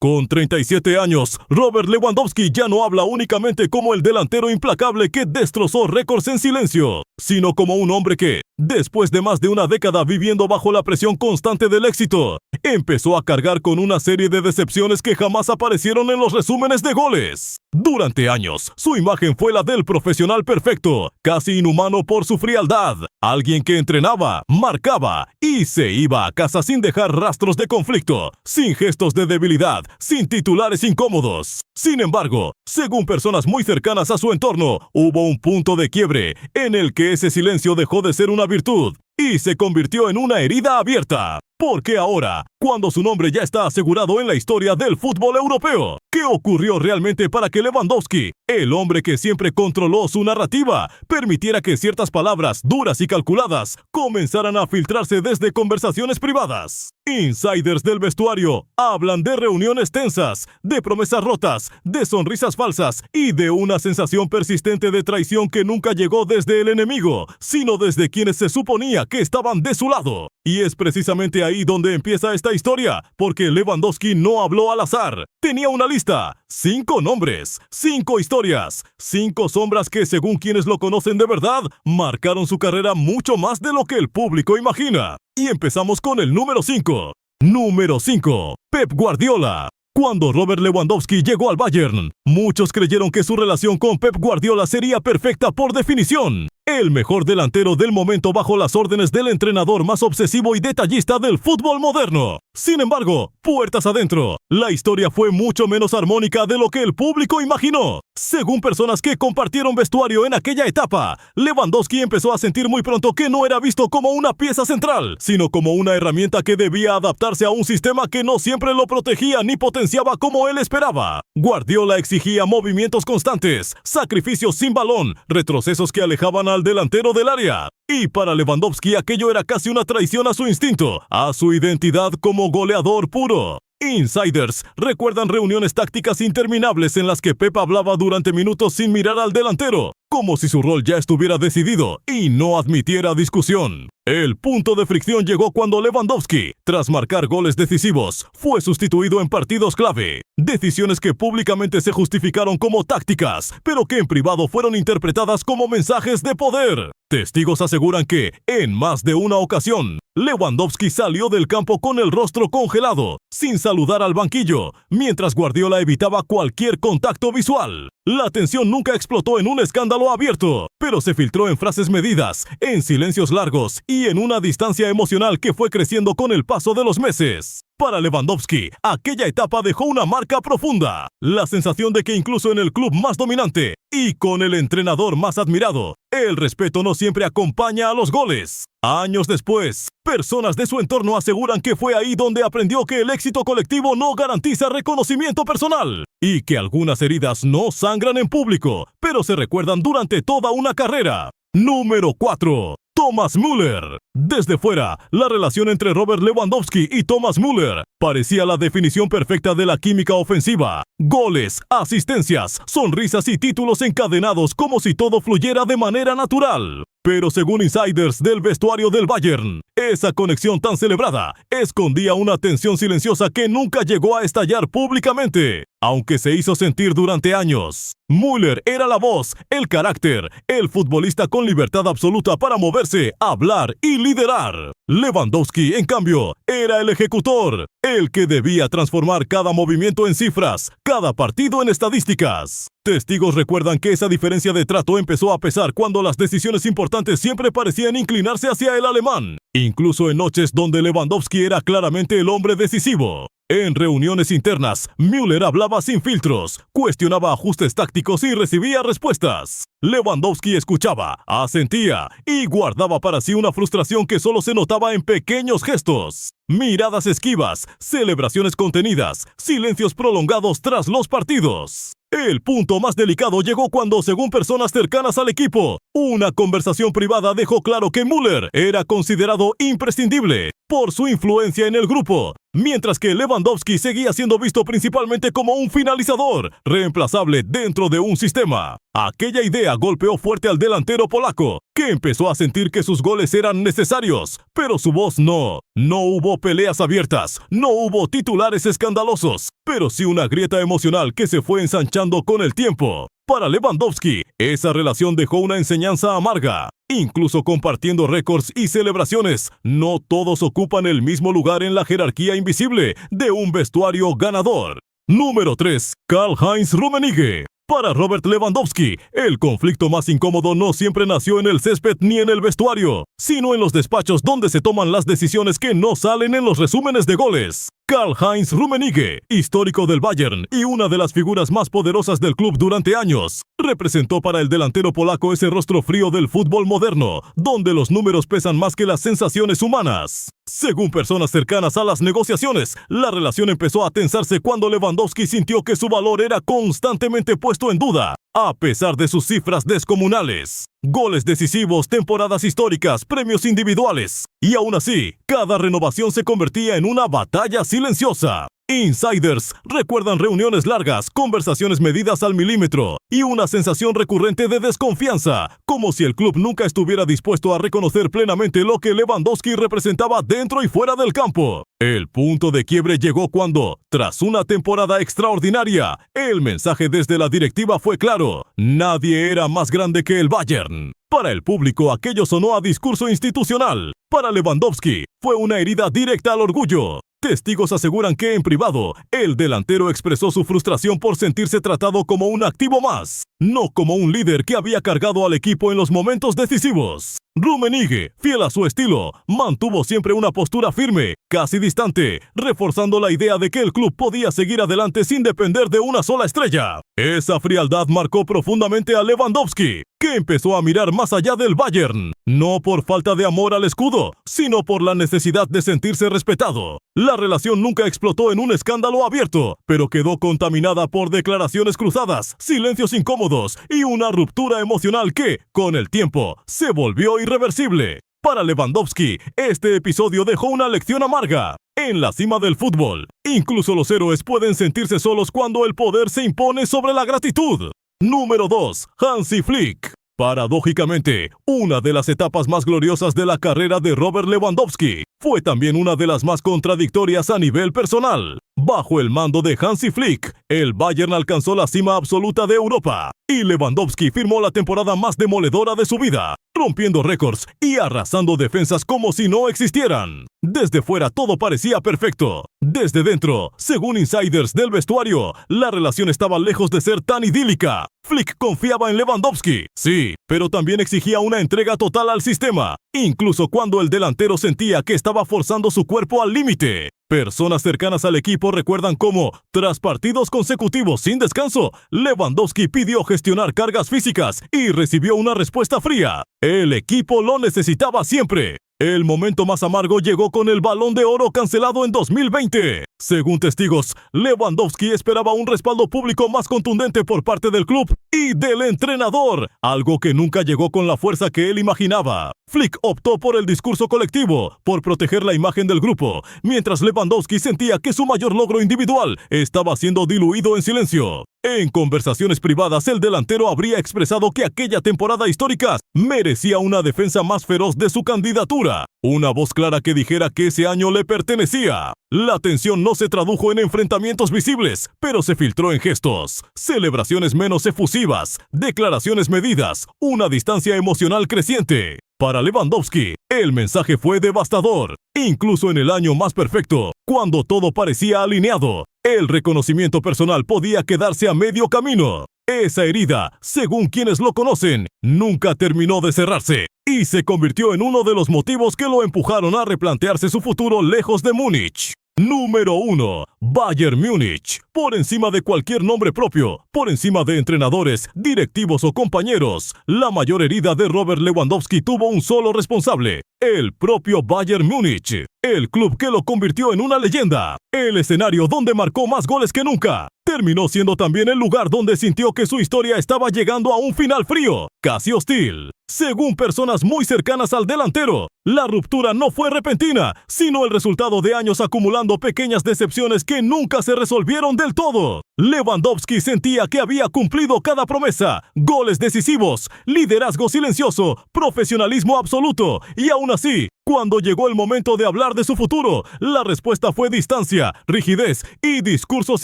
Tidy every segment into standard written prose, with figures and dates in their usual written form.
Con 37 años, Robert Lewandowski ya no habla únicamente como el delantero implacable que destrozó récords en silencio, sino como un hombre que, después de más de una década viviendo bajo la presión constante del éxito, empezó a cargar con una serie de decepciones que jamás aparecieron en los resúmenes de goles. Durante años, su imagen fue la del profesional perfecto, casi inhumano por su frialdad, alguien que entrenaba, marcaba y se iba a casa sin dejar rastros de conflicto, sin gestos de debilidad, sin titulares incómodos. Sin embargo, según personas muy cercanas a su entorno, hubo un punto de quiebre en el que ese silencio dejó de ser una virtud y se convirtió en una herida abierta. Porque ahora, cuando su nombre ya está asegurado en la historia del fútbol europeo, ¿qué ocurrió realmente para que Lewandowski, el hombre que siempre controló su narrativa, permitiera que ciertas palabras duras y calculadas comenzaran a filtrarse desde conversaciones privadas? Insiders del vestuario hablan de reuniones tensas, de promesas rotas, de sonrisas falsas y de una sensación persistente de traición que nunca llegó desde el enemigo, sino desde quienes se suponía que estaban de su lado. Y es precisamente ahí donde empieza esta historia, porque Lewandowski no habló al azar. Tenía una lista, 5 nombres, 5 historias, 5 sombras que, según quienes lo conocen de verdad, marcaron su carrera mucho más de lo que el público imagina. Y empezamos con el número 5. Número 5. Pep Guardiola. Cuando Robert Lewandowski llegó al Bayern, muchos creyeron que su relación con Pep Guardiola sería perfecta por definición. El mejor delantero del momento bajo las órdenes del entrenador más obsesivo y detallista del fútbol moderno. Sin embargo, puertas adentro, la historia fue mucho menos armónica de lo que el público imaginó. Según personas que compartieron vestuario en aquella etapa, Lewandowski empezó a sentir muy pronto que no era visto como una pieza central, sino como una herramienta que debía adaptarse a un sistema que no siempre lo protegía ni potenciaba como él esperaba. Guardiola exigía movimientos constantes, sacrificios sin balón, retrocesos que alejaban al delantero del área. Y para Lewandowski aquello era casi una traición a su instinto, a su identidad como goleador puro. Insiders recuerdan reuniones tácticas interminables en las que Pep hablaba durante minutos sin mirar al delantero, como si su rol ya estuviera decidido y no admitiera discusión. El punto de fricción llegó cuando Lewandowski, tras marcar goles decisivos, fue sustituido en partidos clave. Decisiones que públicamente se justificaron como tácticas, pero que en privado fueron interpretadas como mensajes de poder. Testigos aseguran que, en más de una ocasión, Lewandowski salió del campo con el rostro congelado, sin saludar al banquillo, mientras Guardiola evitaba cualquier contacto visual. La tensión nunca explotó en un escándalo abierto, pero se filtró en frases medidas, en silencios largos y en una distancia emocional que fue creciendo con el paso de los meses. Para Lewandowski, aquella etapa dejó una marca profunda, la sensación de que incluso en el club más dominante y con el entrenador más admirado, el respeto no siempre acompaña a los goles. Años después, personas de su entorno aseguran que fue ahí donde aprendió que el éxito colectivo no garantiza reconocimiento personal y que algunas heridas no sangran en público, pero se recuerdan durante toda una carrera. Número 4. Thomas Müller. Desde fuera, la relación entre Robert Lewandowski y Thomas Müller parecía la definición perfecta de la química ofensiva. Goles, asistencias, sonrisas y títulos encadenados como si todo fluyera de manera natural. Pero según insiders del vestuario del Bayern, esa conexión tan celebrada escondía una tensión silenciosa que nunca llegó a estallar públicamente, aunque se hizo sentir durante años. Müller era la voz, el carácter, el futbolista con libertad absoluta para moverse, hablar y liderar. Lewandowski, en cambio, era el ejecutor, el que debía transformar cada movimiento en cifras, cada partido en estadísticas. Testigos recuerdan que esa diferencia de trato empezó a pesar cuando las decisiones importantes siempre parecían inclinarse hacia el alemán, incluso en noches donde Lewandowski era claramente el hombre decisivo. En reuniones internas, Müller hablaba sin filtros, cuestionaba ajustes tácticos y recibía respuestas. Lewandowski escuchaba, asentía y guardaba para sí una frustración que solo se notaba en pequeños gestos. Miradas esquivas, celebraciones contenidas, silencios prolongados tras los partidos. El punto más delicado llegó cuando, según personas cercanas al equipo, una conversación privada dejó claro que Müller era considerado imprescindible por su influencia en el grupo, mientras que Lewandowski seguía siendo visto principalmente como un finalizador, reemplazable dentro de un sistema. Aquella idea golpeó fuerte al delantero polaco, que empezó a sentir que sus goles eran necesarios, pero su voz no. No hubo hubo peleas abiertas, no hubo titulares escandalosos, pero sí una grieta emocional que se fue ensanchando con el tiempo. Para Lewandowski, esa relación dejó una enseñanza amarga. Incluso compartiendo récords y celebraciones, no todos ocupan el mismo lugar en la jerarquía invisible de un vestuario ganador. Número 3. Karl-Heinz Rummenigge. Para Robert Lewandowski, el conflicto más incómodo no siempre nació en el césped ni en el vestuario, sino en los despachos donde se toman las decisiones que no salen en los resúmenes de goles. Karl-Heinz Rummenigge, histórico del Bayern y una de las figuras más poderosas del club durante años, representó para el delantero polaco ese rostro frío del fútbol moderno, donde los números pesan más que las sensaciones humanas. Según personas cercanas a las negociaciones, la relación empezó a tensarse cuando Lewandowski sintió que su valor era constantemente puesto en duda, a pesar de sus cifras descomunales. Goles decisivos, temporadas históricas, premios individuales. Y aún así, cada renovación se convertía en una batalla silenciosa. Insiders recuerdan reuniones largas, conversaciones medidas al milímetro y una sensación recurrente de desconfianza, como si el club nunca estuviera dispuesto a reconocer plenamente lo que Lewandowski representaba dentro y fuera del campo. El punto de quiebre llegó cuando, tras una temporada extraordinaria, el mensaje desde la directiva fue claro: nadie era más grande que el Bayern. Para el público aquello sonó a discurso institucional. Para Lewandowski fue una herida directa al orgullo. Testigos aseguran que en privado, el delantero expresó su frustración por sentirse tratado como un activo más, no como un líder que había cargado al equipo en los momentos decisivos. Rummenigge, fiel a su estilo, mantuvo siempre una postura firme, casi distante, reforzando la idea de que el club podía seguir adelante sin depender de una sola estrella. Esa frialdad marcó profundamente a Lewandowski, que empezó a mirar más allá del Bayern, no por falta de amor al escudo, sino por la necesidad de sentirse respetado. La relación nunca explotó en un escándalo abierto, pero quedó contaminada por declaraciones cruzadas, silencios incómodos y una ruptura emocional que, con el tiempo, se volvió irreversible. Para Lewandowski, este episodio dejó una lección amarga. En la cima del fútbol, incluso los héroes pueden sentirse solos cuando el poder se impone sobre la gratitud. Número 2. Hansi Flick. Paradójicamente, una de las etapas más gloriosas de la carrera de Robert Lewandowski fue también una de las más contradictorias a nivel personal. Bajo el mando de Hansi Flick, el Bayern alcanzó la cima absoluta de Europa y Lewandowski firmó la temporada más demoledora de su vida, rompiendo récords y arrasando defensas como si no existieran. Desde fuera todo parecía perfecto. Desde dentro, según insiders del vestuario, la relación estaba lejos de ser tan idílica. Flick confiaba en Lewandowski, sí, pero también exigía una entrega total al sistema, incluso cuando el delantero sentía que estaba forzando su cuerpo al límite. Personas cercanas al equipo recuerdan cómo, tras partidos consecutivos sin descanso, Lewandowski pidió gestionar cargas físicas y recibió una respuesta fría. El equipo lo necesitaba siempre. El momento más amargo llegó con el Balón de Oro cancelado en 2020. Según testigos, Lewandowski esperaba un respaldo público más contundente por parte del club y del entrenador, algo que nunca llegó con la fuerza que él imaginaba. Flick optó por el discurso colectivo, por proteger la imagen del grupo, mientras Lewandowski sentía que su mayor logro individual estaba siendo diluido en silencio. En conversaciones privadas, el delantero habría expresado que aquella temporada histórica merecía una defensa más feroz de su candidatura, una voz clara que dijera que ese año le pertenecía. La tensión no se tradujo en enfrentamientos visibles, pero se filtró en gestos, celebraciones menos efusivas, declaraciones medidas, una distancia emocional creciente. Para Lewandowski, el mensaje fue devastador. Incluso en el año más perfecto, cuando todo parecía alineado, el reconocimiento personal podía quedarse a medio camino. Esa herida, según quienes lo conocen, nunca terminó de cerrarse y se convirtió en uno de los motivos que lo empujaron a replantearse su futuro lejos de Múnich. Número 1. Bayern Múnich. Por encima de cualquier nombre propio, por encima de entrenadores, directivos o compañeros, la mayor herida de Robert Lewandowski tuvo un solo responsable: el propio Bayern Múnich, el club que lo convirtió en una leyenda, el escenario donde marcó más goles que nunca. Terminó siendo también el lugar donde sintió que su historia estaba llegando a un final frío, casi hostil. Según personas muy cercanas al delantero, la ruptura no fue repentina, sino el resultado de años acumulando pequeñas decepciones que nunca se resolvieron del todo. Lewandowski sentía que había cumplido cada promesa, goles decisivos, liderazgo silencioso, profesionalismo absoluto, y aún así, cuando llegó el momento de hablar de su futuro, la respuesta fue distancia, rigidez y discursos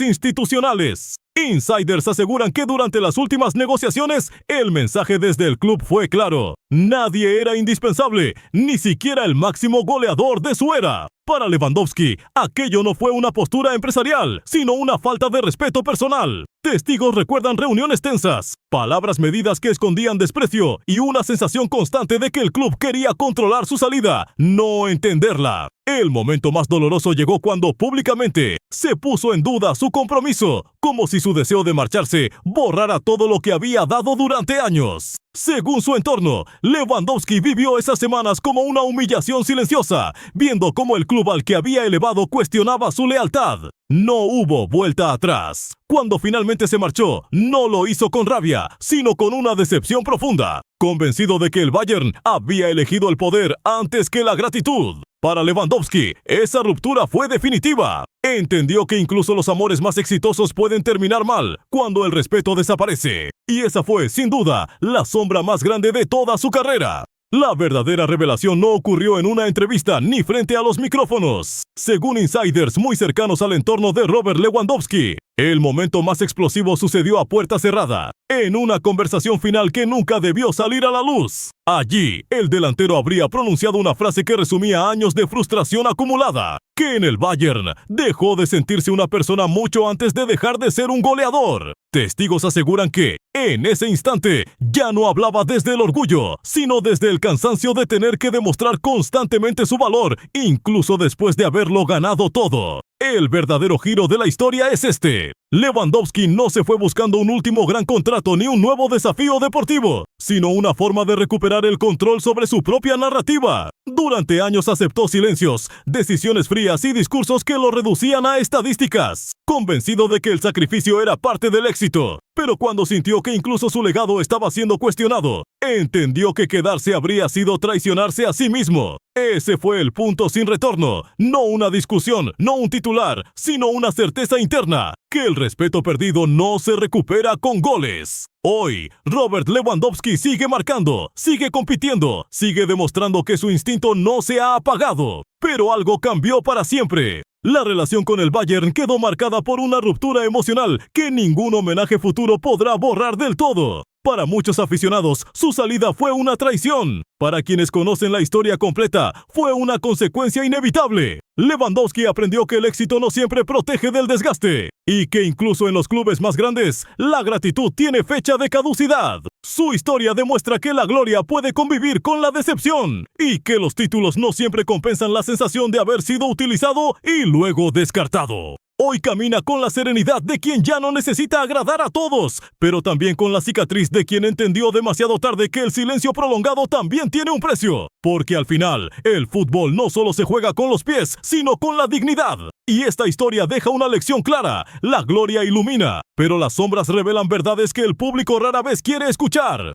institucionales. Insiders aseguran que durante las últimas negociaciones, el mensaje desde el club fue claro. Nadie era indispensable, ni siquiera el máximo goleador de su era. Para Lewandowski, aquello no fue una postura empresarial, sino una falta de respeto personal. Testigos recuerdan reuniones tensas, palabras medidas que escondían desprecio y una sensación constante de que el club quería controlar su salida, no entenderla. El momento más doloroso llegó cuando públicamente se puso en duda su compromiso, como si su deseo de marcharse borrara todo lo que había dado durante años. Según su entorno, Lewandowski vivió esas semanas como una humillación silenciosa, viendo cómo el club al que había elevado cuestionaba su lealtad. No hubo vuelta atrás. Cuando finalmente se marchó, no lo hizo con rabia, sino con una decepción profunda, convencido de que el Bayern había elegido el poder antes que la gratitud. Para Lewandowski, esa ruptura fue definitiva. Entendió que incluso los amores más exitosos pueden terminar mal cuando el respeto desaparece. Y esa fue, sin duda, la sombra más grande de toda su carrera. La verdadera revelación no ocurrió en una entrevista ni frente a los micrófonos. Según insiders muy cercanos al entorno de Robert Lewandowski, el momento más explosivo sucedió a puerta cerrada, en una conversación final que nunca debió salir a la luz. Allí, el delantero habría pronunciado una frase que resumía años de frustración acumulada, que en el Bayern dejó de sentirse una persona mucho antes de dejar de ser un goleador. Testigos aseguran que, en ese instante, ya no hablaba desde el orgullo, sino desde el cansancio de tener que demostrar constantemente su valor, incluso después de haberlo ganado todo. El verdadero giro de la historia es este. Lewandowski no se fue buscando un último gran contrato ni un nuevo desafío deportivo, sino una forma de recuperar el control sobre su propia narrativa. Durante años aceptó silencios, decisiones frías y discursos que lo reducían a estadísticas, convencido de que el sacrificio era parte del éxito. Pero cuando sintió que incluso su legado estaba siendo cuestionado, entendió que quedarse habría sido traicionarse a sí mismo. Ese fue el punto sin retorno, no una discusión, no un titular, sino una certeza interna, que el respeto perdido no se recupera con goles. Hoy, Robert Lewandowski sigue marcando, sigue compitiendo, sigue demostrando que su instinto no se ha apagado. Pero algo cambió para siempre. La relación con el Bayern quedó marcada por una ruptura emocional que ningún homenaje futuro podrá borrar del todo. Para muchos aficionados, su salida fue una traición. Para quienes conocen la historia completa, fue una consecuencia inevitable. Lewandowski aprendió que el éxito no siempre protege del desgaste y que incluso en los clubes más grandes, la gratitud tiene fecha de caducidad. Su historia demuestra que la gloria puede convivir con la decepción y que los títulos no siempre compensan la sensación de haber sido utilizado y luego descartado. Hoy camina con la serenidad de quien ya no necesita agradar a todos, pero también con la cicatriz de quien entendió demasiado tarde que el silencio prolongado también tiene un precio. Porque al final, el fútbol no solo se juega con los pies, sino con la dignidad. Y esta historia deja una lección clara. La gloria ilumina, pero las sombras revelan verdades que el público rara vez quiere escuchar.